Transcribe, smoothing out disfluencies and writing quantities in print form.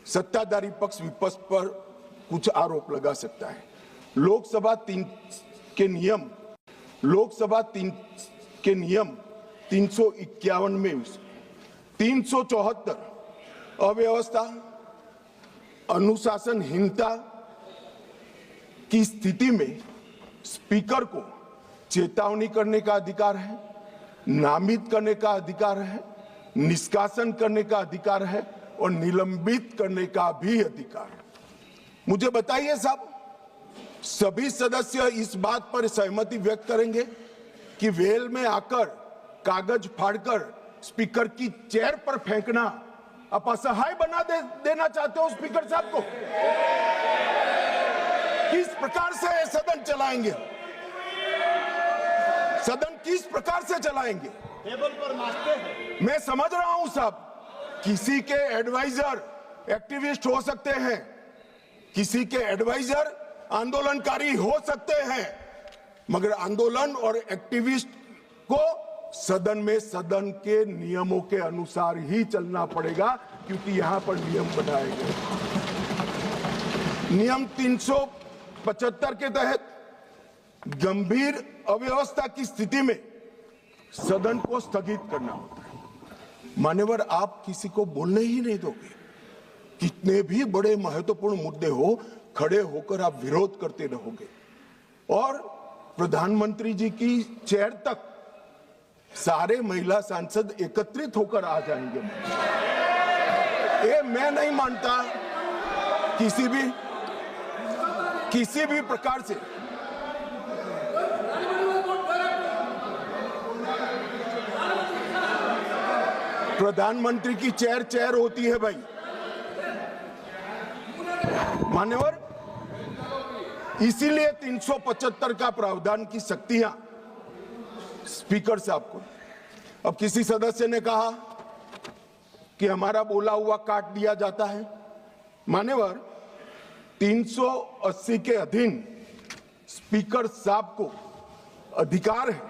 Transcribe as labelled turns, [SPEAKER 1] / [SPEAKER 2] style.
[SPEAKER 1] सत्ताधारी पक्ष विपक्ष पर कुछ आरोप लगा सकता है। लोकसभा 3 के नियम 351 में 374 अव्यवस्था अनुशासनहीनता की स्थिति में स्पीकर को चेतावनी करने का अधिकार है, नामित करने का अधिकार है, निष्कासन करने का अधिकार है और निलंबित करने का भी अधिकार है। मुझे बताइए साहब, सभी सदस्य इस बात पर सहमति व्यक्त करेंगे कि वेल में आकर कागज फाड़कर स्पीकर की चेयर पर फेंकना आप असहाय बना देना चाहते हो स्पीकर साहब को? किस प्रकार से सदन चलाएंगे? सदन किस प्रकार से चलाएंगे?
[SPEAKER 2] टेबल पर नाचते हैं।
[SPEAKER 1] मैं समझ रहा हूं साहब, किसी के एडवाइजर एक्टिविस्ट हो सकते हैं, किसी के एडवाइजर आंदोलनकारी हो सकते हैं, मगर आंदोलन और एक्टिविस्ट को सदन में सदन के नियमों के अनुसार ही चलना पड़ेगा, क्योंकि यहां पर नियम बनाए गए। नियम 375 के तहत गंभीर अव्यवस्था की स्थिति में सदन को स्थगित करना होता है। मान्यवर, आप किसी को बोलने ही नहीं दोगे। कितने भी बड़े महत्वपूर्ण मुद्दे हो, खड़े होकर आप विरोध करते रहोगे और प्रधानमंत्री जी की चेयर तक सारे महिला सांसद एकत्रित होकर आ जाएंगे। ये मैं नहीं मानता किसी भी प्रकार से प्रधानमंत्री की चेयर होती है भाई। मान्यवर, इसीलिए 375 का प्रावधान की शक्तियां स्पीकर साहब को। अब किसी सदस्य ने कहा कि हमारा बोला हुआ काट दिया जाता है। मान्यवर, 380 के अधीन स्पीकर साहब को अधिकार है